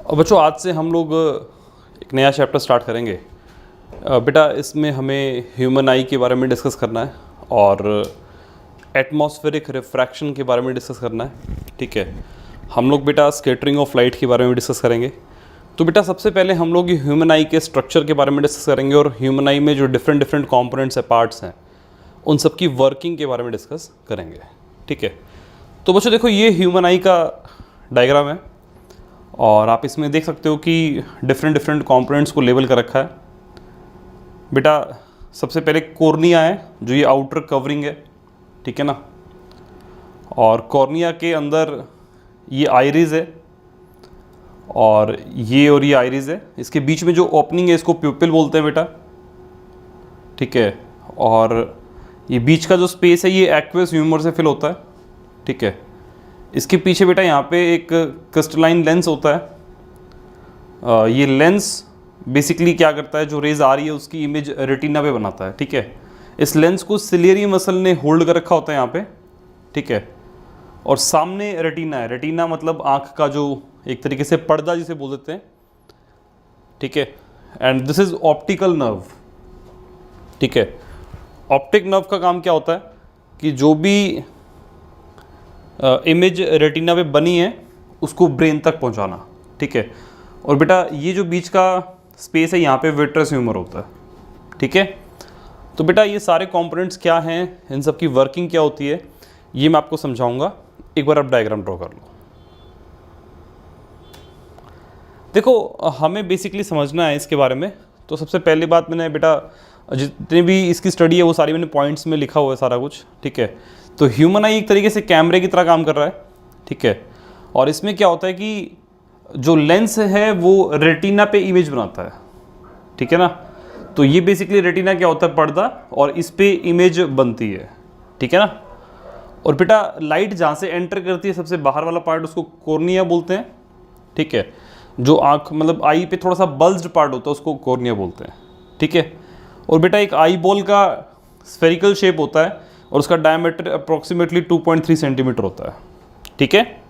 और बच्चों आज से हम लोग एक नया चैप्टर स्टार्ट करेंगे। बेटा इसमें हमें ह्यूमन आई के बारे में डिस्कस करना है और एटमॉस्फेरिक रिफ्रैक्शन के बारे में डिस्कस करना है। ठीक है, हम लोग बेटा स्कैटरिंग ऑफ लाइट के बारे में डिस्कस करेंगे। तो बेटा सबसे पहले हम लोग ह्यूमन आई के स्ट्रक्चर के बारे में डिस्कस करेंगे और ह्यूमन आई में जो डिफरेंट कॉम्पोनेंट्स है, पार्ट्स हैं, उन सब की वर्किंग के बारे में डिस्कस करेंगे। ठीक है, तो बच्चों देखो ये ह्यूमन आई का डायग्राम है और आप इसमें देख सकते हो कि डिफरेंट कंपोनेंट्स को लेबल कर रखा है। बेटा सबसे पहले कॉर्निया है जो ये आउटर कवरिंग है, ठीक है ना, और कॉर्निया के अंदर ये आइरिस है और ये आइरिस है। इसके बीच में जो ओपनिंग है इसको प्यूपिल बोलते हैं बेटा, ठीक है, और ये बीच का जो स्पेस है ये एक्वस ह्यूमर से फिल होता है। ठीक है, इसके पीछे बेटा यहाँ पे एक क्रिस्टलाइन लेंस होता है। ये लेंस बेसिकली क्या करता है, जो रेज आ रही है उसकी इमेज रेटिना पे बनाता है। ठीक है, इस लेंस को सिलियरी मसल ने होल्ड कर रखा होता है यहाँ पे। ठीक है, और सामने रेटिना है। रेटिना मतलब आँख का जो एक तरीके से पर्दा जिसे बोल देते हैं। ठीक है, and this is optical nerve. ठीक है, ऑप्टिक नर्व का काम क्या होता है कि जो भी इमेज रेटिना पे बनी है उसको ब्रेन तक पहुंचाना। ठीक है, और बेटा ये जो बीच का स्पेस है यहाँ पे विट्रस ह्यूमर होता है। ठीक है, तो बेटा ये सारे कंपोनेंट्स क्या हैं, इन सब की वर्किंग क्या होती है, ये मैं आपको समझाऊंगा। एक बार आप डायग्राम ड्रॉ कर लो। देखो हमें बेसिकली समझना है इसके बारे में। तो सबसे पहली बात, मैंने बेटा जितनी भी इसकी स्टडी है वो सारी मैंने पॉइंट्स में लिखा हुआ है सारा कुछ। ठीक है, तो ह्यूमन आई एक तरीके से कैमरे की तरह काम कर रहा है। ठीक है, और इसमें क्या होता है कि जो लेंस है वो रेटिना पे इमेज बनाता है। ठीक है ना, तो ये बेसिकली रेटिना क्या होता है, पर्दा, और इस पे इमेज बनती है। ठीक है ना, और बेटा लाइट जहाँ से एंटर करती है सबसे बाहर वाला पार्ट उसको कॉर्निया बोलते हैं। ठीक है, जो आँख मतलब आई पे थोड़ा सा बल्ज्ड पार्ट होता है उसको कॉर्निया बोलते हैं। ठीक है, और बेटा एक आई बॉल का स्फेरिकल शेप होता है और उसका डायमीटर अप्रॉक्सीमेटली 2.3 सेंटीमीटर होता है। ठीक है,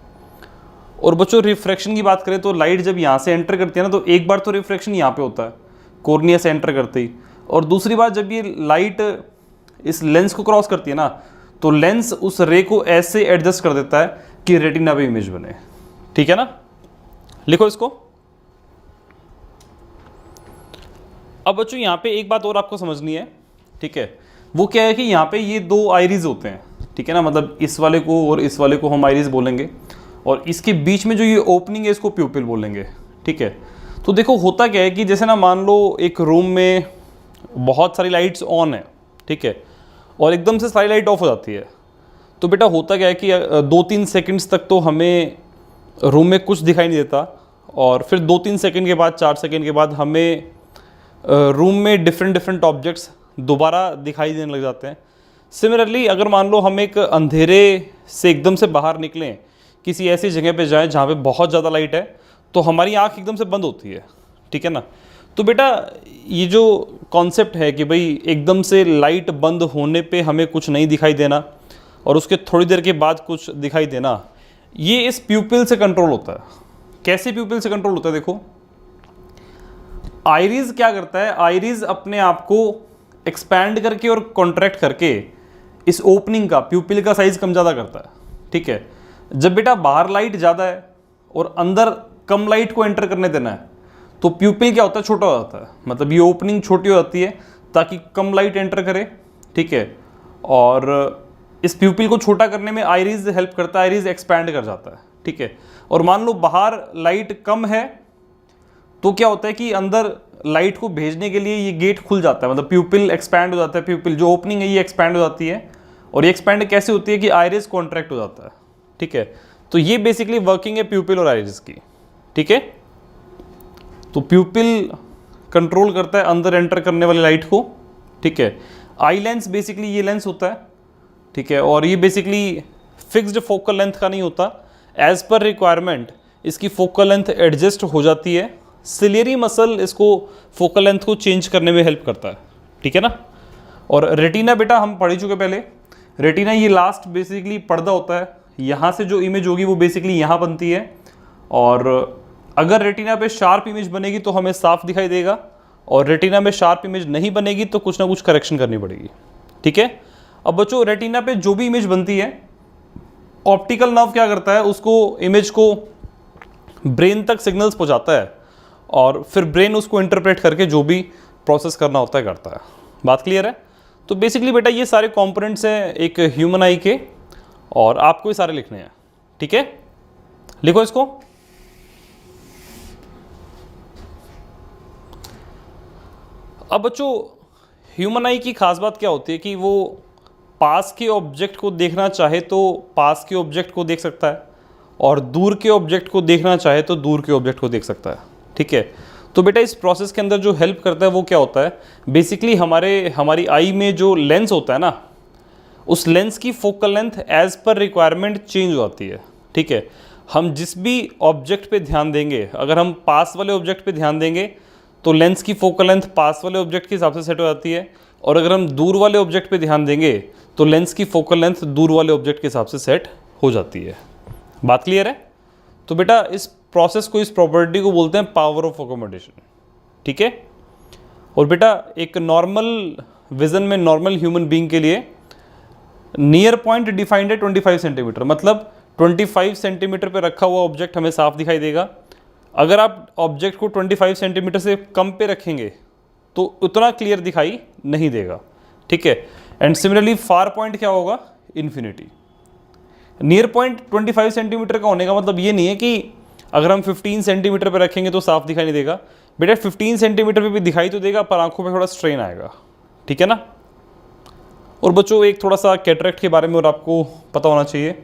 और बच्चों रिफ्रैक्शन की बात करें तो लाइट जब यहाँ से एंटर करती है ना, तो एक बार तो रिफ्रैक्शन यहाँ पे होता है कॉर्निया से एंटर करते ही, और दूसरी बार जब ये लाइट इस लेंस को क्रॉस करती है ना, तो लेंस उस रे को ऐसे एडजस्ट कर देता है कि रेटिना पे इमेज बने। ठीक है ना, लिखो इसको। अब बच्चों यहाँ पे एक बात और आपको समझनी है। ठीक है, वो क्या है कि यहाँ पे ये दो आइरिस होते हैं। ठीक है ना, मतलब इस वाले को और इस वाले को हम आइरिस बोलेंगे, और इसके बीच में जो ये ओपनिंग है इसको प्यूपिल बोलेंगे। ठीक है, तो देखो होता क्या है कि जैसे ना मान लो एक रूम में बहुत सारी लाइट्स ऑन है, ठीक है, और एकदम से सारी लाइट ऑफ हो जाती है, तो बेटा होता क्या है कि 2-3 सेकंड्स तक तो हमें रूम में कुछ दिखाई नहीं देता, और फिर 2-3 सेकंड के बाद, 4 सेकंड के बाद हमें रूम में डिफरेंट ऑब्जेक्ट्स दोबारा दिखाई देने लग जाते हैं। सिमिलरली अगर मान लो हम एक अंधेरे से एकदम से बाहर निकलें, किसी ऐसी जगह पे जाएं जहाँ पे बहुत ज़्यादा लाइट है, तो हमारी आँख एकदम से बंद होती है। ठीक है ना, तो बेटा ये जो कॉन्सेप्ट है कि भाई एकदम से लाइट बंद होने पे हमें कुछ नहीं दिखाई देना और उसके थोड़ी देर के बाद कुछ दिखाई देना, ये इस प्यूपिल से कंट्रोल होता है। कैसे प्यूपिल से कंट्रोल होता है, देखो आइरिस क्या करता है, आइरिस अपने आप को एक्सपैंड करके और कॉन्ट्रैक्ट करके इस ओपनिंग का, प्यूपिल का साइज कम ज़्यादा करता है। ठीक है, जब बेटा बाहर लाइट ज़्यादा है और अंदर कम लाइट को एंटर करने देना है, तो प्यूपिल क्या होता है, छोटा हो जाता है। मतलब ये ओपनिंग छोटी हो जाती है ताकि कम लाइट एंटर करे। ठीक है, और इस प्यूपिल को छोटा करने में आइरिस हेल्प करता है, आइरिस एक्सपैंड कर जाता है। ठीक है, और मान लो बाहर लाइट कम है तो क्या होता है कि अंदर लाइट को भेजने के लिए ये गेट खुल जाता है, मतलब प्यूपिल एक्सपैंड हो जाता है, प्यूपिल जो ओपनिंग है ये एक्सपैंड हो जाती है। और ये एक्सपैंड कैसे होती है कि आइरिस कॉन्ट्रैक्ट हो जाता है। ठीक है, तो ये बेसिकली वर्किंग है प्यूपिल और आइरिस की। ठीक है, तो प्यूपिल कंट्रोल करता है अंदर एंटर करने वाली लाइट को। ठीक है, आई लेंस बेसिकली ये लेंस होता है। ठीक है, और ये बेसिकली फिक्स्ड फोकल लेंथ का नहीं होता, एज पर रिक्वायरमेंट इसकी फोकल लेंथ एडजस्ट हो जाती है। सिलियरी मसल इसको फोकल लेंथ को चेंज करने में हेल्प करता है। ठीक है ना, और रेटिना बेटा हम पढ़ ही चुके पहले। रेटिना ये लास्ट बेसिकली पर्दा होता है, यहाँ से जो इमेज होगी वो बेसिकली यहाँ बनती है, और अगर रेटिना पे शार्प इमेज बनेगी तो हमें साफ दिखाई देगा, और रेटिना में शार्प इमेज नहीं बनेगी तो कुछ ना कुछ करेक्शन करनी पड़ेगी। ठीक है, अब बच्चों रेटिना पे जो भी इमेज बनती है, ऑप्टिकल नर्व क्या करता है, उसको इमेज को ब्रेन तक सिग्नल्स पहुंचाता है, और फिर ब्रेन उसको इंटरप्रेट करके जो भी प्रोसेस करना होता है करता है। बात क्लियर है? तो बेसिकली बेटा ये सारे कंपोनेंट्स हैं एक ह्यूमन आई के, और आपको ये सारे लिखने हैं। ठीक है, लिखो इसको। अब बच्चों ह्यूमन आई की खास बात क्या होती है कि वो पास के ऑब्जेक्ट को देखना चाहे तो पास के ऑब्जेक्ट को देख सकता है, और दूर के ऑब्जेक्ट को देखना चाहे तो दूर के ऑब्जेक्ट को देख सकता है। ठीक है, तो बेटा इस प्रोसेस के अंदर जो हेल्प करता है वो क्या होता है, बेसिकली हमारी आई में जो लेंस होता है ना, उस लेंस की फोकल लेंथ एज पर रिक्वायरमेंट चेंज हो जाती है। ठीक है, हम जिस भी ऑब्जेक्ट पे ध्यान देंगे, अगर हम पास वाले ऑब्जेक्ट पे ध्यान देंगे तो लेंस की फोकल लेंथ पास वाले ऑब्जेक्ट के हिसाब से सेट हो जाती है, और अगर हम दूर वाले ऑब्जेक्ट पे ध्यान देंगे तो लेंस की फोकल लेंथ दूर वाले ऑब्जेक्ट के हिसाब से सेट हो जाती है। बात क्लियर है? तो बेटा इस प्रोसेस को, इस प्रॉपर्टी को बोलते हैं पावर ऑफ अकोमोडेशन। ठीक है, और बेटा एक नॉर्मल विजन में, नॉर्मल ह्यूमन बीइंग के लिए नियर पॉइंट डिफाइंड है 25 सेंटीमीटर, मतलब 25 सेंटीमीटर पे रखा हुआ ऑब्जेक्ट हमें साफ दिखाई देगा। अगर आप ऑब्जेक्ट को 25 सेंटीमीटर से कम पे रखेंगे तो उतना क्लियर दिखाई नहीं देगा। ठीक है, एंड सिमिलरली फार पॉइंट क्या होगा, इन्फिनिटी। नियर पॉइंट 25 सेंटीमीटर का होने का मतलब ये नहीं है कि अगर हम 15 सेंटीमीटर पे रखेंगे तो साफ दिखाई नहीं देगा। बेटा 15 सेंटीमीटर पे भी दिखाई तो देगा, पर आंखों पे थोड़ा स्ट्रेन आएगा। ठीक है ना। और बच्चों एक थोड़ा सा कैटरेक्ट के बारे में और आपको पता होना चाहिए।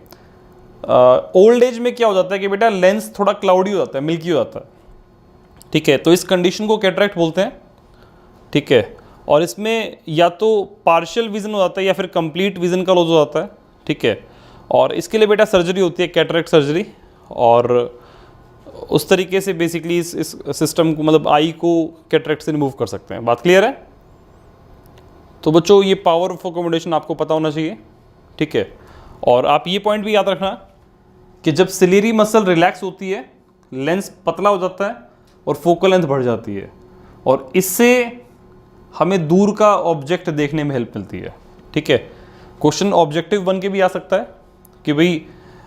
ओल्ड एज में क्या हो जाता है कि बेटा लेंस थोड़ा क्लाउडी हो जाता है, मिल्की हो जाता है। ठीक है, तो इस कंडीशन को कैटरेक्ट बोलते हैं। ठीक है, और इसमें या तो पार्शियल विजन हो जाता है या फिर कंप्लीट विजन का लॉस हो जाता है। ठीक है, और इसके लिए बेटा सर्जरी होती है, कैटरेक्ट सर्जरी, और उस तरीके से बेसिकली इस सिस्टम को, मतलब आई को कैटरेक्ट से रिमूव कर सकते हैं। बात क्लियर है? तो बच्चों ये पावर ऑफ अकोमोडेशन आपको पता होना चाहिए। ठीक है, और आप ये पॉइंट भी याद रखना कि जब सिलेरी मसल रिलैक्स होती है, लेंस पतला हो जाता है और फोकल लेंथ बढ़ जाती है, और इससे हमें दूर का ऑब्जेक्ट देखने में हेल्प मिलती है। ठीक है, क्वेश्चन ऑब्जेक्टिव बन के भी आ सकता है कि भाई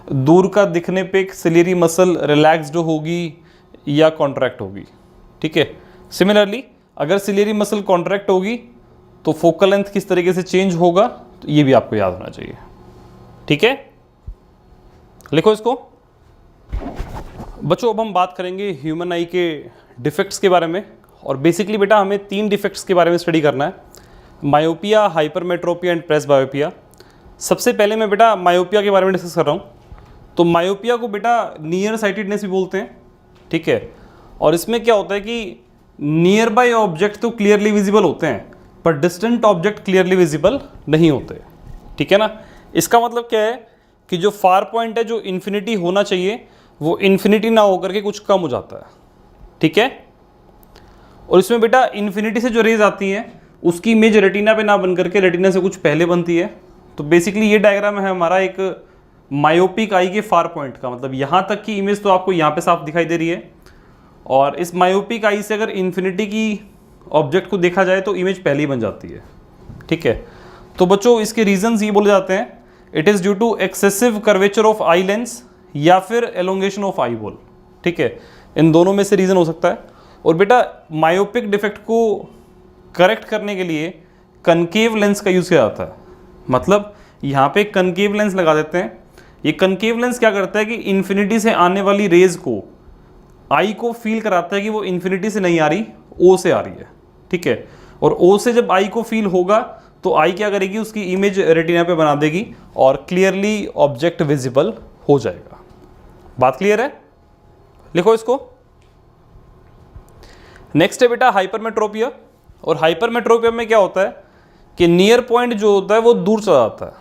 दूर का दिखने पे एक सिलेरी मसल रिलैक्स्ड होगी या कॉन्ट्रैक्ट होगी। ठीक है, सिमिलरली अगर सिलेरी मसल कॉन्ट्रैक्ट होगी तो फोकल लेंथ किस तरीके से चेंज होगा, तो ये भी आपको याद होना चाहिए। ठीक है, लिखो इसको। बच्चों अब हम बात करेंगे ह्यूमन आई के डिफेक्ट्स के बारे में, और बेसिकली बेटा हमें 3 डिफेक्ट्स के बारे में स्टडी करना है, मायोपिया, हाइपरमेट्रोपिया एंड प्रेसबायोपिया। सबसे पहले मैं बेटा मायोपिया के बारे में डिस्कस कर रहा हूँ। तो मायोपिया को बेटा नियर साइटेडनेस भी बोलते हैं। ठीक है, और इसमें क्या होता है कि नियर बाय ऑब्जेक्ट तो क्लियरली विजिबल होते हैं, पर डिस्टेंट ऑब्जेक्ट क्लियरली विजिबल नहीं होते। ठीक है ना। इसका मतलब क्या है कि जो फार पॉइंट है, जो इन्फिनिटी होना चाहिए, वो इन्फिनिटी ना होकर के कुछ कम हो जाता है। ठीक है, और इसमें बेटा इन्फिनिटी से जो रेज आती हैं उसकी इमेज रेटिना पे ना बन करके रेटिना से कुछ पहले बनती है। तो बेसिकली ये डायग्राम है हमारा एक मायोपिक आई के फार पॉइंट का, मतलब यहाँ तक की इमेज तो आपको यहाँ पे साफ दिखाई दे रही है, और इस मायोपिक आई से अगर इन्फिनिटी की ऑब्जेक्ट को देखा जाए तो इमेज पहले ही बन जाती है। ठीक है, तो बच्चों इसके रीजंस ये बोले जाते हैं, it is due to excessive curvature of eye lens या फिर एलोंगेशन ऑफ आई बॉल। ठीक है, इन दोनों में से रीज़न हो सकता है। और बेटा मायोपिक डिफेक्ट को करेक्ट करने के लिए कनकेव लेंस का यूज़ किया जाता है, मतलब यहाँ पे कनकेव लेंस लगा देते हैं। ये कनकेव लेंस क्या करता है कि इन्फिनिटी से आने वाली रेज को आई को फील कराता है कि वो इन्फिनिटी से नहीं आ रही, ओ से आ रही है। ठीक है, और ओ से जब आई को फील होगा तो आई क्या करेगी, उसकी इमेज रेटिना पे बना देगी और क्लियरली ऑब्जेक्ट विजिबल हो जाएगा। बात क्लियर है? लिखो इसको। नेक्स्ट है बेटा हाइपरमेट्रोपिया, और हाइपरमेट्रोपिया में क्या होता है कि नियर पॉइंट जो होता है वो दूर चला जाता है।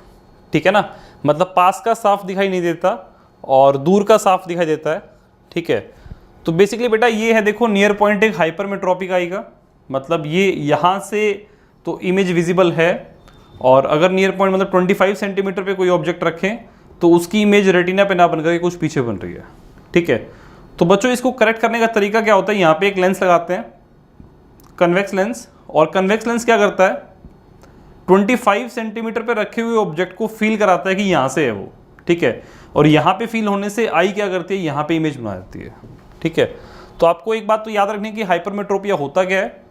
ठीक है ना, मतलब पास का साफ दिखाई नहीं देता और दूर का साफ दिखाई देता है। ठीक है, तो बेसिकली बेटा ये है, देखो नियर पॉइंट एक हाइपरमेट्रोपिक आई का, मतलब ये यहाँ से तो इमेज विजिबल है, और अगर नियर पॉइंट मतलब 25 सेंटीमीटर पे कोई ऑब्जेक्ट रखें तो उसकी इमेज रेटिना पे ना बन करके कुछ पीछे बन रही है। ठीक है, तो बच्चों इसको करेक्ट करने का तरीका क्या होता है, यहाँ पे एक लेंस लगाते हैं, कन्वेक्स लेंस, और कन्वेक्स लेंस क्या करता है, 25 सेंटीमीटर पे रखे हुए ऑब्जेक्ट को फील कराता है कि यहाँ से है वो, ठीक है, और यहाँ पे फील होने से आई क्या करती है, यहाँ पे इमेज बना देती है, ठीक है। तो आपको एक बात तो याद रखने की, हाइपरमेट्रोपिया होता क्या है,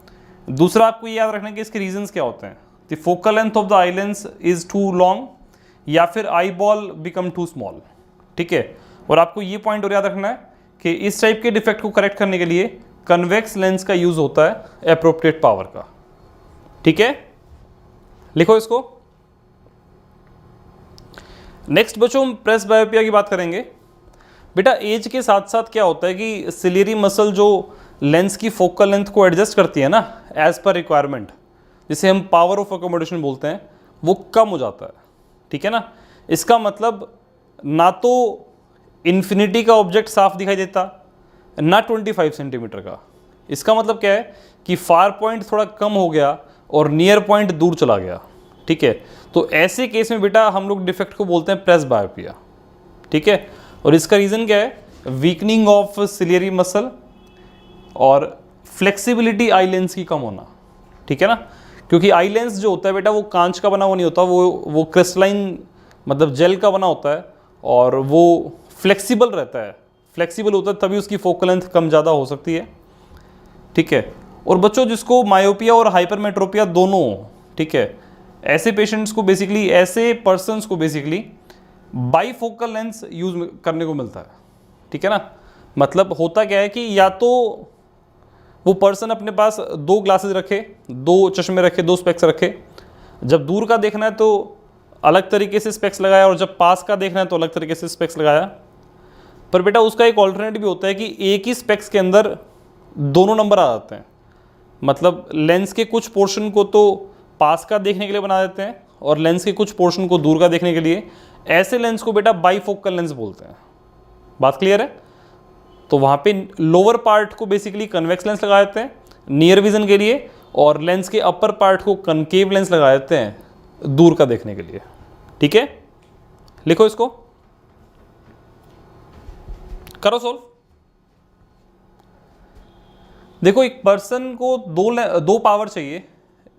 दूसरा आपको ये याद रखना कि इसके रीजंस क्या होते हैं, the focal length of the eye lens is too long, या फिर eye ball become too small, ठीक है। और आपको ये पॉइंट और याद रखना है कि इस टाइप के डिफेक्ट को करेक्ट करने के लिए कन्वेक्स लेंस का यूज होता है एप्रोप्रिएट पावर का, ठीक है, लिखो इसको। नेक्स्ट बच्चों हम प्रेस बायोपिया की बात करेंगे। बेटा एज के साथ साथ क्या होता है कि सिलियरी मसल जो लेंस की फोकल लेंथ को एडजस्ट करती है ना एज पर रिक्वायरमेंट, जिसे हम पावर ऑफ अकोमोडेशन बोलते हैं, वो कम हो जाता है, ठीक है ना। इसका मतलब ना तो इन्फिनिटी का ऑब्जेक्ट साफ दिखाई देता, ना 25 सेंटीमीटर का। इसका मतलब क्या है कि फार पॉइंट थोड़ा कम हो गया और नियर पॉइंट दूर चला गया, ठीक है। तो ऐसे केस में बेटा हम लोग डिफेक्ट को बोलते हैं प्रेस बायोपिया, ठीक है। और इसका रीज़न क्या है, वीकनिंग ऑफ सिलियरी मसल और फ्लेक्सिबिलिटी आई लेंस की कम होना, ठीक है ना। क्योंकि आई लेंस जो होता है बेटा वो कांच का बना हुआ नहीं होता, वो क्रिस्टलाइन मतलब जेल का बना होता है, और वो फ्लेक्सिबल रहता है, फ्लेक्सिबल होता है तभी उसकी फोकल लेंथ कम ज़्यादा हो सकती है, ठीक है। और बच्चों जिसको मायोपिया और हाइपरमेट्रोपिया दोनों, ठीक है, ऐसे पेशेंट्स को बेसिकली, ऐसे पर्सन्स को बेसिकली बाईफोकल लेंस यूज करने को मिलता है, ठीक है ना। मतलब होता क्या है कि या तो वो पर्सन अपने पास 2 ग्लासेस रखे, 2 चश्मे रखे, 2 स्पेक्स रखे, जब दूर का देखना है तो अलग तरीके से स्पेक्स लगाया, और जब पास का देखना है तो अलग तरीके से स्पेक्स लगाया। पर बेटा उसका एक ऑल्टरनेट भी होता है कि एक ही स्पेक्स के अंदर दोनों नंबर आ जाते हैं, मतलब लेंस के कुछ पोर्शन को तो पास का देखने के लिए बना देते हैं और लेंस के कुछ पोर्शन को दूर का देखने के लिए। ऐसे लेंस को बेटा बाईफोकल लेंस बोलते हैं। बात क्लियर है? तो वहाँ पे लोअर पार्ट को बेसिकली कन्वेक्स लेंस लगा देते हैं नियर विजन के लिए, और लेंस के अपर पार्ट को कनकेव लेंस लगा देते हैं दूर का देखने के लिए, ठीक है। लिखो इसको, करो सोल्व। देखो एक पर्सन को दो पावर चाहिए,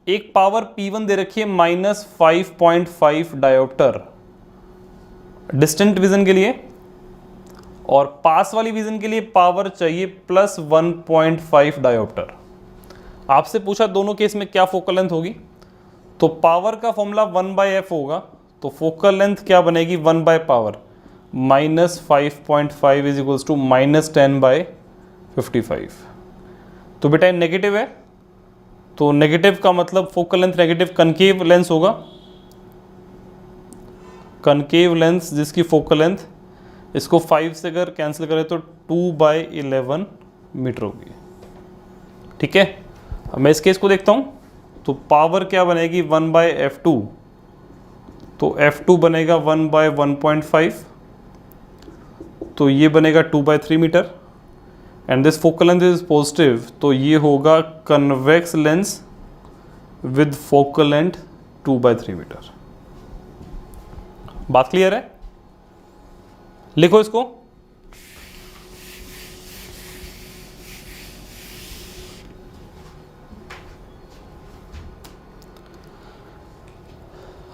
एक पावर P1 दे रखी है -5.5 डायोप्टर डिस्टेंट विजन के लिए, और पास वाली विजन के लिए पावर चाहिए +1.5 डायोप्टर। आपसे पूछा दोनों केस में क्या फोकल लेंथ होगी, तो पावर का फॉर्मूला 1/f होगा, तो फोकल लेंथ क्या बनेगी 1/पावर -5.5 इज इक्वल्स टू -10/55। तो बेटा नेगेटिव है, तो नेगेटिव का मतलब focal length negative concave lens होगा, कनकेव लेंस जिसकी फोकल लेंथ, इसको 5 से अगर कैंसिल करें तो 2/11 मीटर होगी, ठीक है। अब मैं इस केस को देखता हूँ, तो पावर क्या बनेगी 1/f2, तो f2 बनेगा 1/1.5, तो ये बनेगा 2/3 metre, and this focal length is positive, तो ये होगा convex lens with focal length 2/3 metre. बात क्लियर है? लिखो इसको।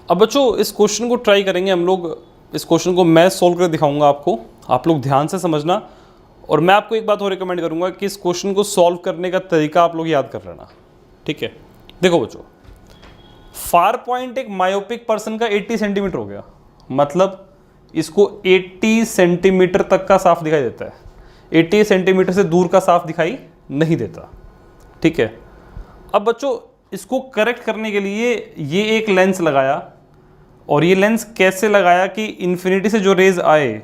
अब बच्चों इस क्वेश्चन को ट्राई करेंगे हम लोग, इस क्वेश्चन को मैं सॉल्व कर दिखाऊंगा आपको, आप लोग ध्यान से समझना। और मैं आपको एक बात और रिकमेंड करूंगा कि इस क्वेश्चन को सॉल्व करने का तरीका आप लोग याद कर लेना, ठीक है। देखो बच्चों, फार पॉइंट एक मायोपिक पर्सन का 80 सेंटीमीटर हो गया, मतलब इसको 80 सेंटीमीटर तक का साफ दिखाई देता है, 80 सेंटीमीटर से दूर का साफ दिखाई नहीं देता, ठीक है। अब बच्चों इसको करेक्ट करने के लिए ये एक लेंस लगाया, और ये लेंस कैसे लगाया कि इन्फिनिटी से जो रेज आए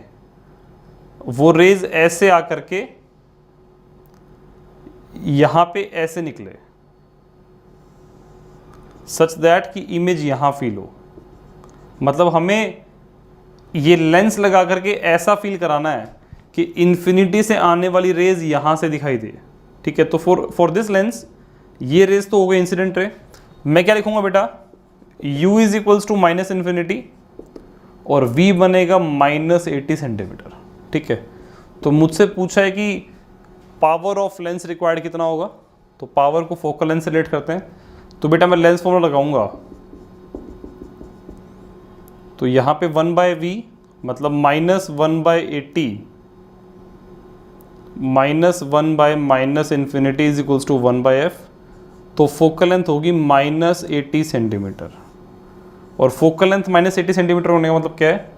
वो रेज ऐसे आकर के यहां पे ऐसे निकले, सच दैट कि इमेज यहां फील हो। मतलब हमें ये लेंस लगा करके ऐसा फील कराना है कि इन्फिनिटी से आने वाली रेज यहां से दिखाई दे, ठीक है। तो फॉर दिस लेंस ये रेज तो हो गई इंसिडेंट रे, मैं क्या लिखूंगा बेटा, u is equals to -infinity और v बनेगा -80 सेंटीमीटर, ठीक है। तो मुझसे पूछा है कि पावर ऑफ लेंस रिक्वायर्ड कितना होगा, तो पावर को फोकल लेंथ से रिलेट करते हैं। तो बेटा मैं लेंस फॉर्मूला लगाऊंगा, तो यहाँ पे 1/v मतलब -1/80 -1/-∞ इज इक्वल्स टू 1/f। तो फोकल लेंथ होगी -80 सेंटीमीटर, और फोकल लेंथ -80 सेंटीमीटर होने का मतलब क्या है,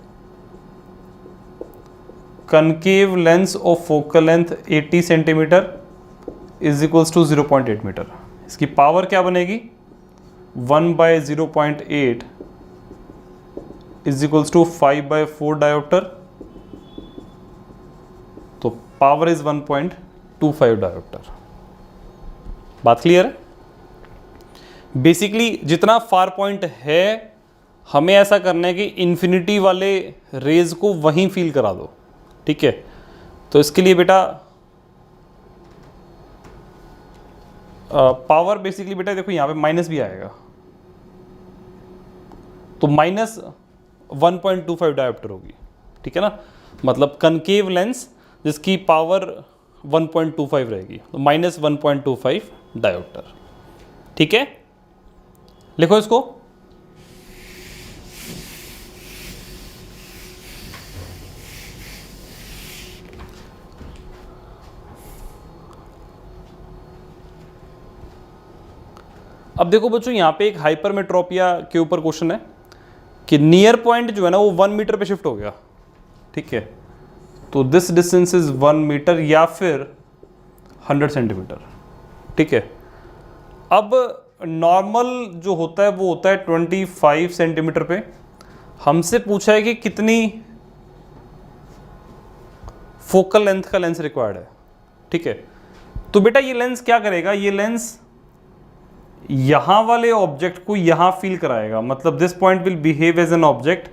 concave lens of focal length 80 centimetre is equals to 0.8 metre. इसकी पावर क्या बनेगी, 1/0.8 इज इक्वल्स टू 5/4 डायोप्टर। तो पावर इज 1.25 डायोप्टर। बात क्लियर है? बेसिकली जितना फार पॉइंट है हमें ऐसा करना है कि इन्फिनिटी वाले रेज को वहीं फील करा दो, ठीक है। तो इसके लिए बेटा पावर बेसिकली बेटा देखो यहाँ पे माइनस भी आएगा, तो -1.25 डायोप्टर होगी, ठीक है ना। मतलब कनकेव लेंस जिसकी पावर 1.25 रहेगी, तो -1.25 डायोप्टर, ठीक है। लिखो इसको। अब देखो बच्चों, यहाँ पे एक हाइपरमेट्रोपिया के ऊपर क्वेश्चन है कि नियर पॉइंट जो है ना वो 1 मीटर पे शिफ्ट हो गया, ठीक है। तो दिस डिस्टेंस इज 1 मीटर या फिर 100 सेंटीमीटर, ठीक है। अब नॉर्मल जो होता है वो होता है 25 सेंटीमीटर पे। हमसे पूछा है कि कितनी फोकल लेंथ का लेंस रिक्वायर्ड है, ठीक है। तो बेटा ये लेंस क्या करेगा, ये लेंस यहां वाले ऑब्जेक्ट को यहां फील कराएगा, मतलब this point will behave as an object,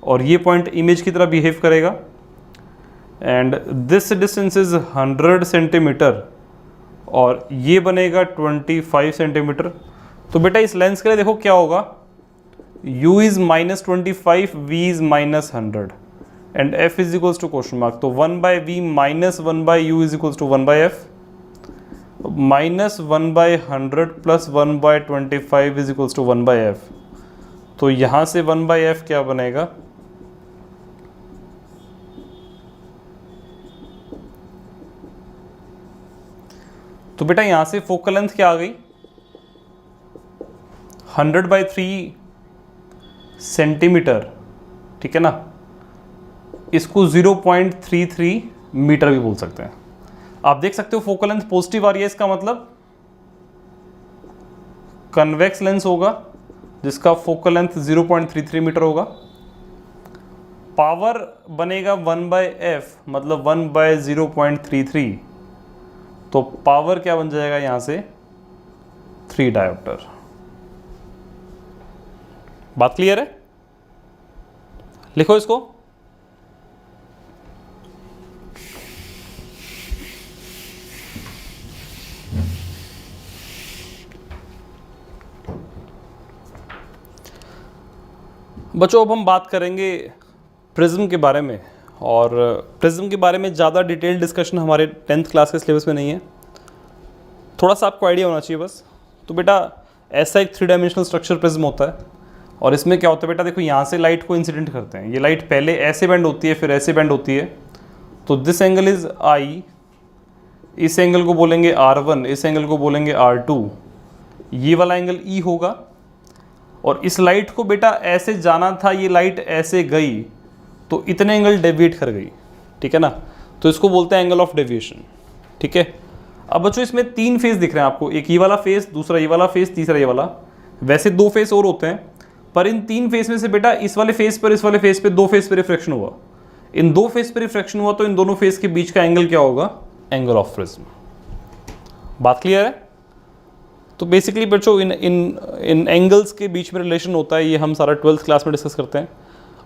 और ये पॉइंट इमेज की तरह बिहेव करेगा। And this distance is 100 centimetre और ये बनेगा 25 सेंटीमीटर। तो बेटा इस लेंस के लिए देखो क्या होगा, u is -25, v is -100 and f is equals to question mark. तो 1/v - 1/u is equals to 1/f, -1/100 plus 1/25 is equals to 1/f। तो यहां से 1/f क्या बनेगा, तो बेटा यहां से फोकल लेंथ क्या आ गई, 100/3 सेंटीमीटर, ठीक है ना। इसको 0.33 मीटर भी बोल सकते हैं। आप देख सकते हो फोकल लेंथ पॉजिटिव आ रही है, इसका मतलब कन्वेक्स लेंस होगा जिसका फोकल लेंथ 0.33 मीटर होगा। पावर बनेगा 1/f मतलब 1/0.33, तो पावर क्या बन जाएगा यहां से 3 डायोप्टर। बात क्लियर है? लिखो इसको। बच्चों अब हम बात करेंगे प्रिज्म के बारे में, और प्रिज्म के बारे में ज़्यादा डिटेल डिस्कशन हमारे 10th क्लास के सिलेबस में नहीं है, थोड़ा सा आपको आइडिया होना चाहिए बस। तो बेटा ऐसा एक 3 डायमेंशनल स्ट्रक्चर प्रिज्म होता है, और इसमें क्या होता है बेटा, देखो यहाँ से लाइट को इंसिडेंट करते हैं। ये लाइट पहले ऐसे बेंड होती है फिर ऐसे बेंड होती है, तो दिस एंगल इज I, इस एंगल को बोलेंगे R1, इस एंगल को बोलेंगे R2, ये वाला एंगल E होगा। और इस लाइट को बेटा ऐसे जाना था, ये लाइट ऐसे गई तो इतने एंगल डेविएट कर गई, ठीक है ना। तो इसको बोलते हैं एंगल ऑफ डेविएशन, ठीक है। अब बच्चों इसमें 3 फेस दिख रहे हैं आपको, एक ये वाला फेस, दूसरा ये वाला फेस, तीसरा ये वाला। वैसे 2 फेस और होते हैं, पर इन 3 फेस में से बेटा इस वाले फेस पर, इस वाले फेस पे 2 फेस पे रिफ्रैक्शन हुआ। इन 2 फेस पे रिफ्रैक्शन हुआ तो इन दोनों फेस के बीच का एंगल क्या होगा, एंगल ऑफ प्रिज्म। बात क्लियर है? तो बेसिकली बच्चों इन एंगल्स के बीच में रिलेशन होता है, ये हम सारा 12th क्लास में डिस्कस करते हैं।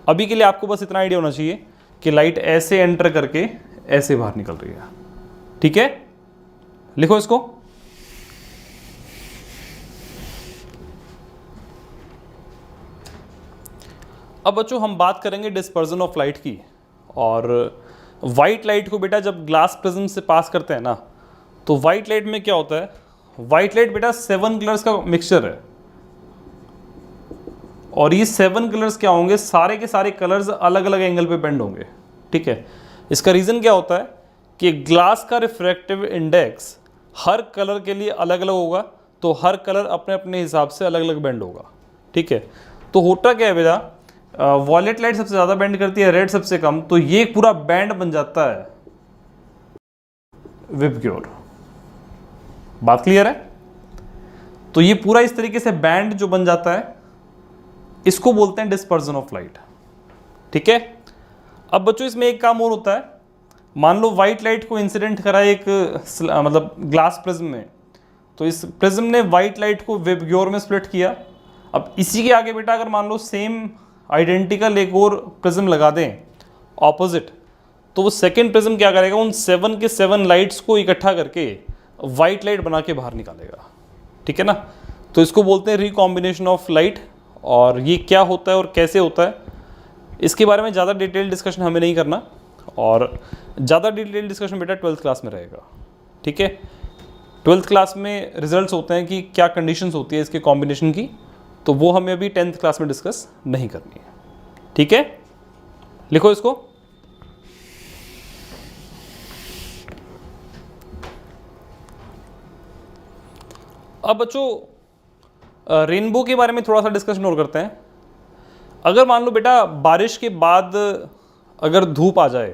अभी के लिए आपको बस इतना आइडिया होना चाहिए कि लाइट ऐसे एंटर करके ऐसे बाहर निकल रही है, ठीक है। लिखो इसको। अब बच्चों हम बात करेंगे डिस्पर्जन ऑफ लाइट की, और वाइट लाइट को बेटा जब ग्लास प्रिज्म से पास करते हैं ना, तो वाइट लाइट में क्या होता है, वाइट लाइट बेटा 7 कलर्स का मिक्सचर है, और ये 7 कलर्स क्या होंगे, सारे के सारे कलर्स अलग अलग एंगल पे बेंड होंगे, ठीक है। इसका रीज़न क्या होता है कि ग्लास का रिफ्रैक्टिव इंडेक्स हर कलर के लिए अलग अलग होगा, तो हर कलर अपने अपने हिसाब से अलग अलग बेंड होगा, ठीक है। तो होता क्या है बेटा, वॉयलेट लाइट सबसे ज़्यादा बेंड करती है, रेड सबसे कम, तो ये पूरा बैंड बन जाता है विबग्योर। बात क्लियर है? तो ये पूरा इस तरीके से बैंड जो बन जाता है, इसको बोलते हैं डिस्पर्जन ऑफ लाइट, ठीक है। अब बच्चों इसमें एक काम और होता है, मान लो व्हाइट लाइट को इंसिडेंट करा एक मतलब ग्लास प्रिज्म में, तो इस प्रिज्म ने व्हाइट लाइट को विबग्योर में स्प्लिट किया। अब इसी के आगे बेटा अगर मान लो सेम आइडेंटिकल एक और प्रिज्म लगा दें ऑपोजिट, तो वो सेकेंड प्रिज्म क्या करेगा, उन 7 के 7 लाइट्स को इकट्ठा करके वाइट लाइट बना के बाहर निकालेगा, ठीक है ना। तो इसको बोलते हैं रिकॉम्बिनेशन ऑफ लाइट। और ये क्या होता है और कैसे होता है, इसके बारे में ज़्यादा डिटेल डिस्कशन हमें नहीं करना, और ज़्यादा डिटेल डिस्कशन बेटा 12th क्लास में रहेगा, ठीक है। 12th क्लास में रिजल्ट्स होते हैं कि क्या कंडीशंस होती है इसके कॉम्बिनेशन की, तो वो हमें अभी 10th क्लास में डिस्कस नहीं करनी है, ठीक है। लिखो इसको। अब बच्चों रेनबो के बारे में थोड़ा सा डिस्कशन और करते हैं। अगर मान लो बेटा बारिश के बाद अगर धूप आ जाए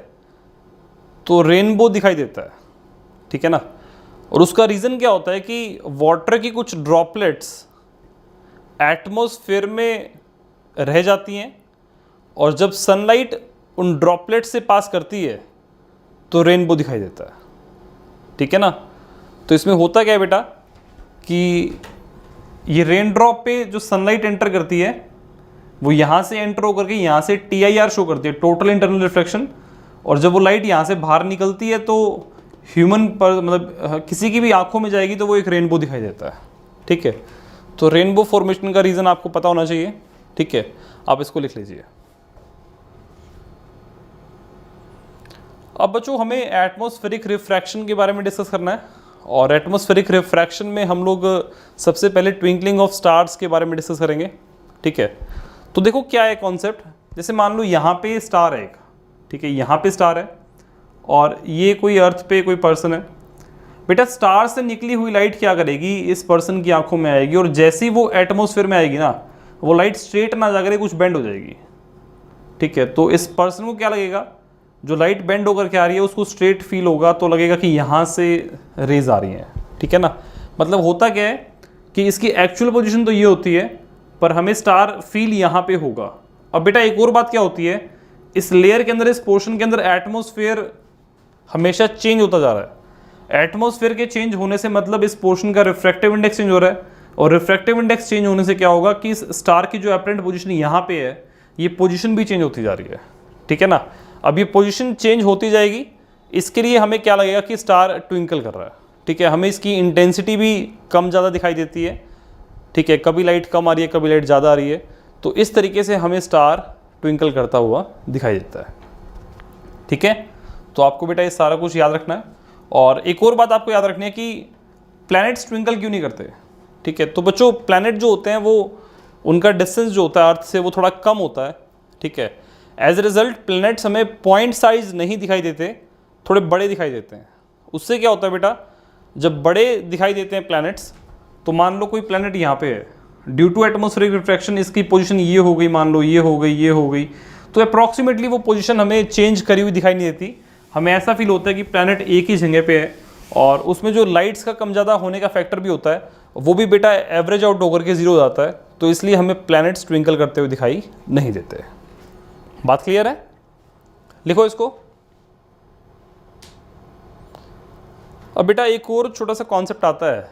तो रेनबो दिखाई देता है, ठीक है ना। और उसका रीज़न क्या होता है कि वाटर की कुछ ड्रॉपलेट्स एटमॉस्फेयर में रह जाती हैं, और जब सनलाइट उन ड्रॉपलेट से पास करती है तो रेनबो दिखाई देता है, ठीक है ना। तो इसमें होता क्या है बेटा कि ये रेन ड्रॉप पे जो सनलाइट एंटर करती है वो यहाँ से एंटर होकर के यहाँ से TIR शो करती है, टोटल इंटरनल रिफ्लेक्शन। और जब वो लाइट यहाँ से बाहर निकलती है तो ह्यूमन पर मतलब किसी की भी आंखों में जाएगी तो वो एक रेनबो दिखाई देता है, ठीक है। तो रेनबो फॉर्मेशन का रीज़न आपको पता होना चाहिए, ठीक है। आप इसको लिख लीजिए। अब बच्चों हमें एटमॉस्फेरिक रिफ्रैक्शन के बारे में डिस्कस करना है, और एटमॉस्फेरिक रिफ्रैक्शन में हम लोग सबसे पहले ट्विंकलिंग ऑफ स्टार्स के बारे में डिस्कस करेंगे, ठीक है। तो देखो क्या है कॉन्सेप्ट, जैसे मान लो यहाँ पे स्टार है एक, ठीक है, यहाँ पे स्टार है और ये कोई अर्थ पे कोई पर्सन है। बेटा स्टार से निकली हुई लाइट क्या करेगी, इस पर्सन की आंखों में आएगी, और जैसे ही वो एटमॉस्फेयर में आएगी ना, वो लाइट स्ट्रेट ना जाकर कुछ बेंड हो जाएगी, ठीक है। तो इस पर्सन को क्या लगेगा, जो लाइट बेंड होकर के आ रही है उसको स्ट्रेट फील होगा, तो लगेगा कि यहाँ से रेज आ रही हैं, ठीक है ना। मतलब होता क्या है कि इसकी एक्चुअल पोजीशन तो ये होती है, पर हमें स्टार फील यहाँ पे होगा। अब बेटा एक और बात क्या होती है, इस लेयर के अंदर, इस पोर्शन के अंदर एटमॉस्फेयर हमेशा चेंज होता जा रहा है। एटमॉस्फेयर के चेंज होने से मतलब इस पोर्शन का रिफ्रैक्टिव इंडेक्स चेंज हो रहा है, और रिफ्रैक्टिव इंडेक्स चेंज होने से क्या होगा कि इस स्टार की जो अपरेंट पोजीशन यहाँ पे है, ये पोजीशन भी चेंज होती जा रही है, ठीक है ना। अब ये पोजीशन चेंज होती जाएगी, इसके लिए हमें क्या लगेगा कि स्टार ट्विंकल कर रहा है, ठीक है। हमें इसकी इंटेंसिटी भी कम ज़्यादा दिखाई देती है, ठीक है। कभी लाइट कम आ रही है, कभी लाइट ज़्यादा आ रही है, तो इस तरीके से हमें स्टार ट्विंकल करता हुआ दिखाई देता है, ठीक है। तो आपको बेटा ये सारा कुछ याद रखना है। और एक और बात आपको याद रखनी है कि प्लैनेट्स ट्विंकल क्यों नहीं करते, ठीक है। तो बच्चों प्लैनेट जो होते हैं वो उनका डिस्टेंस जो होता है अर्थ से वो थोड़ा कम होता है, ठीक है। एज ए रिजल्ट प्लैनेट्स हमें पॉइंट साइज नहीं दिखाई देते, थोड़े बड़े दिखाई देते हैं। उससे क्या होता है बेटा, जब बड़े दिखाई देते हैं प्लैनेट्स, तो मान लो कोई प्लैनेट यहाँ पे है, ड्यू टू एटमॉस्फेरिक रिफ्रैक्शन इसकी पोजीशन ये हो गई, मान लो ये हो गई, ये हो गई, तो अप्रॉक्सीमेटली वो पोजीशन हमें चेंज करी हुई दिखाई नहीं देती। हमें ऐसा फील होता है कि प्लैनेट एक ही जगह पे है, और उसमें जो लाइट्स का कम ज़्यादा होने का फैक्टर भी होता है, वो भी बेटा एवरेज आउट होकर के जीरो हो जाता है। तो इसलिए हमें प्लैनेट्स ट्विंकल करते हुए दिखाई नहीं देते। बात क्लियर है? लिखो इसको। अब बेटा एक और छोटा सा कॉन्सेप्ट आता है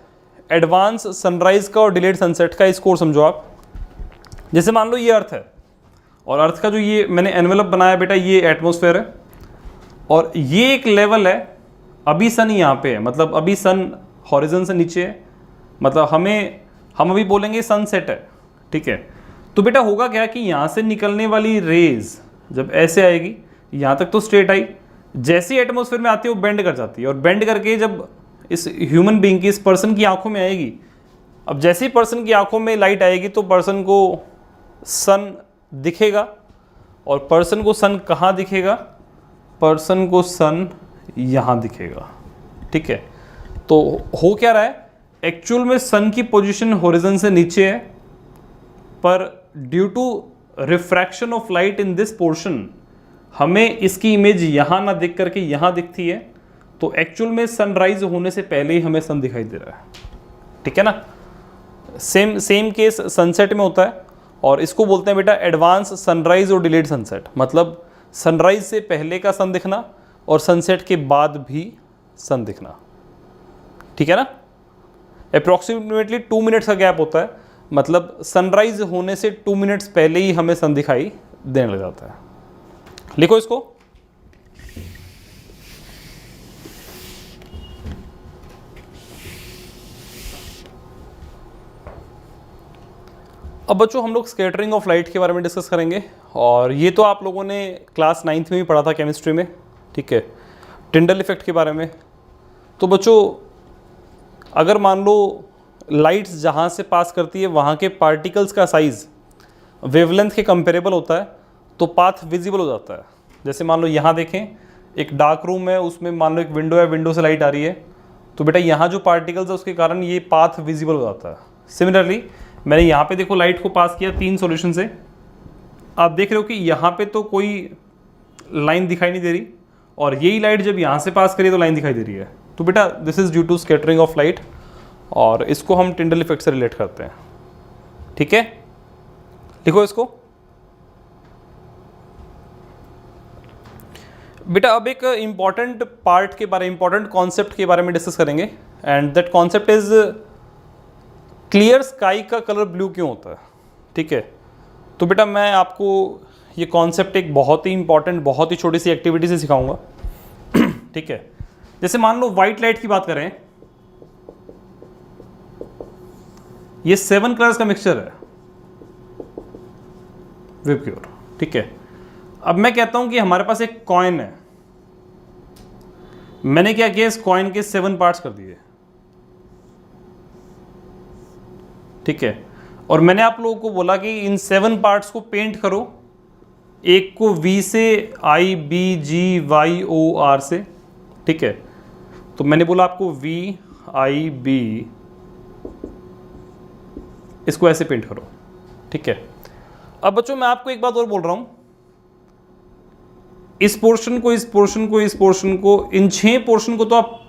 एडवांस सनराइज का और डिलेड सनसेट का। इसको और समझो आप। जैसे मान लो ये अर्थ है, और अर्थ का जो ये मैंने एनवेलप बनाया बेटा, ये एटमॉस्फेयर है, और ये एक लेवल है। अभी सन यहाँ पे है, मतलब अभी सन हॉरिजन से नीचे है, मतलब हम अभी बोलेंगे सनसेट है, ठीक है। तो बेटा होगा क्या कि यहाँ से निकलने वाली रेज जब ऐसे आएगी, यहाँ तक तो स्ट्रेट आई, जैसे ही एटमॉस्फेयर में आती है वो बेंड कर जाती है, और बेंड करके जब इस ह्यूमन बीइंग की, इस पर्सन की आंखों में आएगी, अब जैसे ही पर्सन की आंखों में लाइट आएगी तो पर्सन को सन दिखेगा। और पर्सन को सन कहाँ दिखेगा? पर्सन को सन यहाँ दिखेगा। ठीक है, तो हो क्या रहा है, एक्चुअल में सन की पोजीशन हॉरिजॉन से नीचे है, पर due to refraction of light in this portion हमें इसकी इमेज यहाँ ना दिख करके यहाँ दिखती है। तो एक्चुअल में सनराइज होने से पहले ही हमें सन दिखाई दे रहा है। ठीक है ना। सेम केस सनसेट में होता है, और इसको बोलते हैं बेटा एडवांस सनराइज और डिलेड सनसेट। मतलब सनराइज से पहले का सन दिखना और सनसेट के बाद भी सन दिखना। ठीक है ना। अप्रॉक्सीमेटली 2 मिनट्स का गैप होता है, मतलब सनराइज होने से 2 मिनट्स पहले ही हमें सन दिखाई देने लग जाता है। लिखो इसको। अब बच्चों हम लोग स्कैटरिंग ऑफ लाइट के बारे में डिस्कस करेंगे, और ये तो आप लोगों ने क्लास 9th में भी पढ़ा था केमिस्ट्री में। ठीक है, टिंडल इफेक्ट के बारे में। तो बच्चों अगर मान लो लाइट्स जहाँ से पास करती है वहाँ के पार्टिकल्स का साइज़ वेवलेंथ के कंपेरेबल होता है, तो पाथ विजिबल हो जाता है। जैसे मान लो यहाँ देखें, एक डार्क रूम है, उसमें मान लो एक विंडो है, विंडो से लाइट आ रही है, तो बेटा यहाँ जो पार्टिकल्स है उसके कारण ये पाथ विजिबल हो जाता है। सिमिलरली मैंने यहाँ पे देखो लाइट को पास किया 3 सॉल्यूशन से, आप देख रहे हो कि यहाँ पे तो कोई लाइन दिखाई नहीं दे रही, और यही लाइट जब यहाँ से पास करी तो लाइन दिखाई दे रही है। तो बेटा this is due to scattering of light, और इसको हम टिंडल इफेक्ट से रिलेट करते हैं। ठीक है, लिखो इसको। बेटा अब एक इंपॉर्टेंट पार्ट के बारे में, इंपॉर्टेंट कॉन्सेप्ट के बारे में डिस्कस करेंगे, and that concept is clear sky का कलर ब्लू क्यों होता है। ठीक है, तो बेटा मैं आपको ये कॉन्सेप्ट एक बहुत ही इंपॉर्टेंट, बहुत ही छोटी सी एक्टिविटी से सिखाऊंगा। ठीक है, जैसे मान लो व्हाइट लाइट की बात करें, ये 7 कलर्स का मिक्सचर है विबग्योर। ठीक है, अब मैं कहता हूं कि हमारे पास एक कॉइन है, मैंने क्या किया, इस कॉइन के 7 पार्ट्स कर दिए। ठीक है, और मैंने आप लोगों को बोला कि इन 7 पार्ट्स को पेंट करो, एक को V से, I B G Y O R से। ठीक है, तो मैंने बोला आपको V I B, इसको ऐसे पेंट करो। ठीक है, अब बच्चों मैं आपको एक बात और बोल रहा हूं, इस पोर्शन को, इस पोर्शन को, इस पोर्शन को, इन 6 पोर्शन को तो आप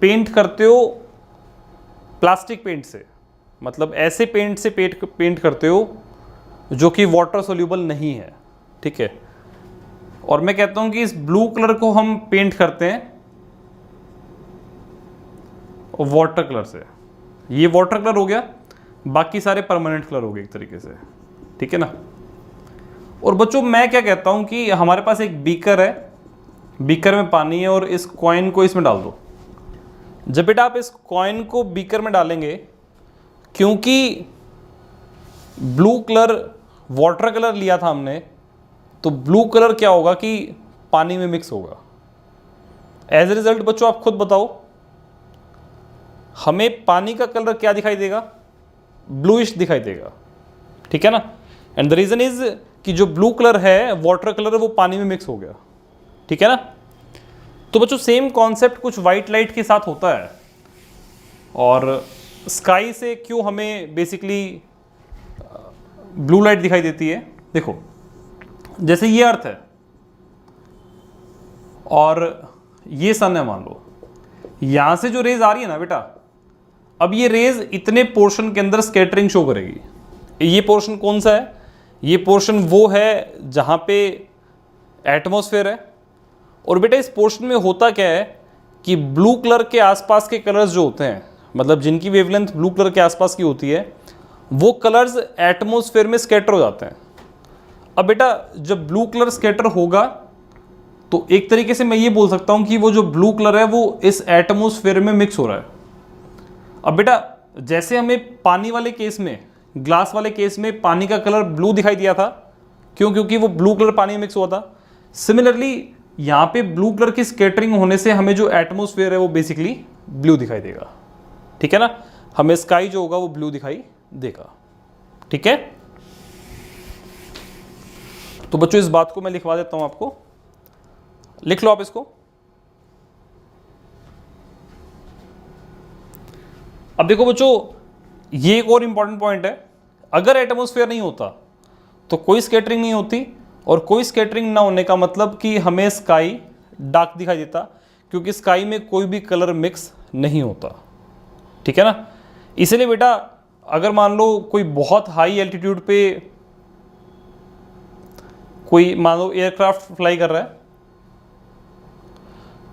पेंट करते हो प्लास्टिक पेंट से, मतलब ऐसे पेंट से पेंट करते हो जो कि वाटर सोल्यूबल नहीं है। ठीक है, और मैं कहता हूं कि इस ब्लू कलर को हम पेंट करते हैं वाटर कलर से। ये वाटर कलर हो गया, बाकी सारे परमानेंट कलर हो गए एक तरीके से। ठीक है ना। और बच्चों मैं क्या कहता हूं कि हमारे पास एक बीकर है, बीकर में पानी है, और इस कॉइन को इसमें डाल दो। जब बेटा आप इस कॉइन को बीकर में डालेंगे, क्योंकि ब्लू कलर वाटर कलर लिया था हमने, तो ब्लू कलर क्या होगा कि पानी में मिक्स होगा। एज ए रिजल्ट बच्चों आप खुद बताओ, हमें पानी का कलर क्या दिखाई देगा? ब्लूइश दिखाई देगा। ठीक है ना। एंड द रीजन इज कि जो ब्लू कलर है, वाटर कलर है, वो पानी में मिक्स हो गया। ठीक है ना। तो बच्चों सेम कॉन्सेप्ट कुछ वाइट लाइट के साथ होता है, और स्काई से क्यों हमें बेसिकली ब्लू लाइट दिखाई देती है। देखो जैसे ये अर्थ है और ये सन है, मान लो यहां से जो रेज आ रही है ना बेटा, अब ये रेज इतने पोर्शन के अंदर स्कैटरिंग शो करेगी। ये पोर्शन कौन सा है? ये पोर्शन वो है जहां पे एटमॉस्फेयर है। और बेटा इस पोर्शन में होता क्या है कि ब्लू कलर के आसपास के कलर्स जो होते हैं, मतलब जिनकी वेवलेंथ ब्लू कलर के आसपास की होती है, वो कलर्स एटमॉस्फेयर में स्कैटर हो जाते हैं। अब बेटा जब ब्लू कलर स्कैटर होगा तो एक तरीके से मैं ये बोल सकता हूं कि वो जो ब्लू कलर है वो इस एटमॉस्फेयर में मिक्स हो रहा है। अब बेटा जैसे हमें पानी वाले केस में, ग्लास वाले केस में पानी का कलर ब्लू दिखाई दिया था, क्यों? क्योंकि वो ब्लू कलर पानी में मिक्स हुआ था। सिमिलरली यहाँ पे ब्लू कलर की स्कैटरिंग होने से हमें जो एटमोसफेयर है वो बेसिकली ब्लू दिखाई देगा, ठीक है ना। हमें स्काई जो होगा वो ब्लू दिखाई देगा, ठीक है। तो बच्चों इस बात को मैं लिखवा देता हूं आपको, लिख लो आप इसको। अब देखो बच्चों, ये एक और इंपॉर्टेंट पॉइंट है, अगर एटमॉस्फेयर नहीं होता तो कोई स्कैटरिंग नहीं होती, और कोई स्कैटरिंग ना होने का मतलब कि हमें स्काई डार्क दिखाई देता, क्योंकि स्काई में कोई भी कलर मिक्स नहीं होता, ठीक है ना। इसलिए बेटा अगर मान लो कोई बहुत हाई एल्टीट्यूड पे कोई मान लो एयरक्राफ्ट फ्लाई कर रहा है,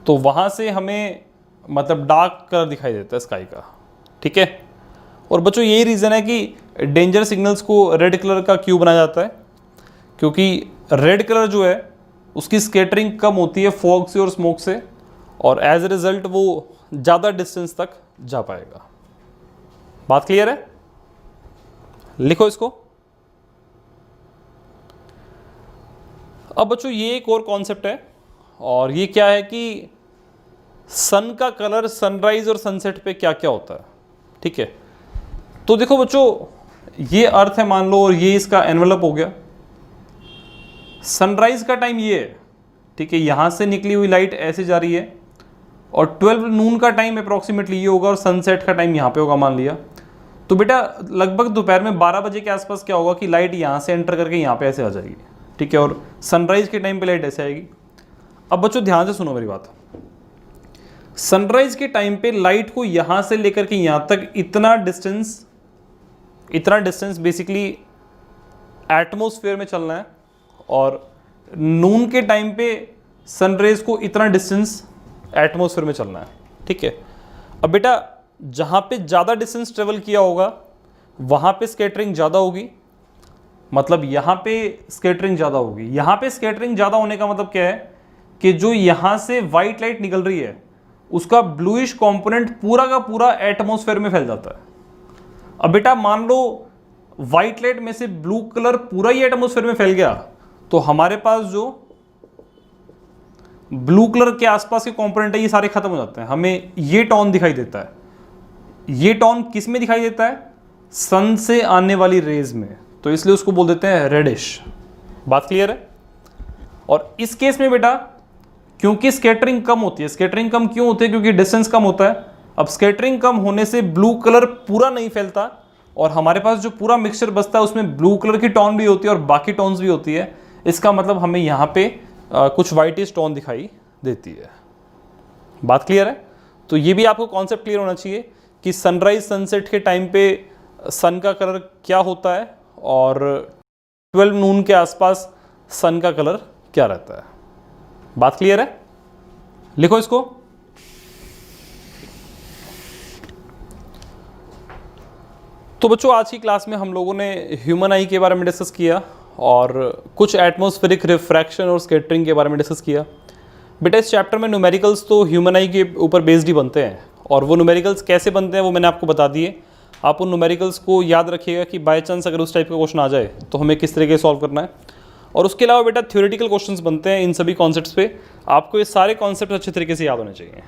तो वहां से हमें मतलब डार्क कलर दिखाई देता है स्काई का, ठीक है। और बच्चों यही रीज़न है कि डेंजर सिग्नल्स को रेड कलर का क्यों बनाया जाता है, क्योंकि रेड कलर जो है उसकी स्कैटरिंग कम होती है फॉग से और स्मोक से, और एज ए रिजल्ट वो ज़्यादा डिस्टेंस तक जा पाएगा। बात क्लियर है? लिखो इसको। अब बच्चों ये एक और कॉन्सेप्ट है, और ये क्या है कि सन का कलर सनराइज और सनसेट पे क्या क्या होता है, ठीक है। तो देखो बच्चों, ये अर्थ है मान लो, और ये इसका एनवेलप हो गया। सनराइज का टाइम ये है, ठीक है, यहां से निकली हुई लाइट ऐसे जा रही है, और 12 नून का टाइम अप्रॉक्सीमेटली ये होगा, और सनसेट का टाइम यहाँ पे होगा मान लिया। तो बेटा लगभग दोपहर में 12 बजे के आसपास क्या होगा कि लाइट यहाँ से एंटर करके यहाँ पे ऐसे आ जाएगी, ठीक है, और सनराइज के टाइम पे लाइट ऐसे आएगी। अब बच्चों ध्यान से सुनो मेरी बात, सनराइज के टाइम पे लाइट को यहाँ से लेकर के यहाँ तक इतना डिस्टेंस बेसिकली एटमॉस्फेयर में चलना है, और नून के टाइम पे सनरेज को इतना डिस्टेंस एटमॉस्फेयर में चलना है, ठीक है। अब बेटा जहाँ पे ज़्यादा डिस्टेंस ट्रेवल किया होगा वहाँ पे स्कैटरिंग ज़्यादा होगी, मतलब यहाँ पे स्कैटरिंग ज़्यादा होगी। यहाँ पे स्कैटरिंग ज़्यादा होने का मतलब क्या है कि जो यहाँ से वाइट लाइट निकल रही है उसका ब्लूइश कंपोनेंट पूरा का पूरा एटमॉस्फेयर में फैल जाता है। अब बेटा मान लो वाइट लाइट में से ब्लू कलर पूरा ही एटमॉस्फेयर में फैल गया, तो हमारे पास जो ब्लू कलर के आसपास के कंपोनेंट है ये सारे खत्म हो जाते हैं, हमें ये टोन दिखाई देता है। ये टोन किस में दिखाई देता है? सन से आने वाली रेज में, तो इसलिए उसको बोल देते हैं रेडिश। बात क्लियर है? और इस केस में बेटा क्योंकि स्कैटरिंग कम होती है, स्कैटरिंग कम क्यों होती है? क्योंकि डिस्टेंस कम होता है। अब स्कैटरिंग कम होने से ब्लू कलर पूरा नहीं फैलता, और हमारे पास जो पूरा मिक्सचर बचता है उसमें ब्लू कलर की टोन भी होती है और बाकी टोन्स भी होती है। इसका मतलब हमें यहाँ पे कुछ वाइटिश टोन दिखाई देती है। बात क्लियर है? तो ये भी आपको कॉन्सेप्ट क्लियर होना चाहिए कि सनराइज सनसेट के टाइम पे सन का कलर क्या होता है, और 12 नून के आसपास सन का कलर क्या रहता है। बात क्लियर है? लिखो इसको। तो बच्चों आज की क्लास में हम लोगों ने ह्यूमन आई के बारे में डिस्कस किया, और कुछ एटमॉस्फेरिक रिफ्रैक्शन और स्कैटरिंग के बारे में डिस्कस किया। बेटा इस चैप्टर में न्यूमेरिकल्स तो ह्यूमन आई के ऊपर बेस्ड ही बनते हैं, और वो न्यूमेरिकल्स कैसे बनते हैं वो मैंने आपको बता दिए। आप उन न्यूमेरिकल्स को याद रखिएगा कि बाय चांस अगर उस टाइप का क्वेश्चन आ जाए तो हमें किस तरीके से सॉल्व करना है। और उसके अलावा बेटा थ्योरेटिकल क्वेश्चंस बनते हैं इन सभी कॉन्सेप्ट्स पे, आपको ये सारे कॉन्सेप्ट अच्छे तरीके से याद होने चाहिए।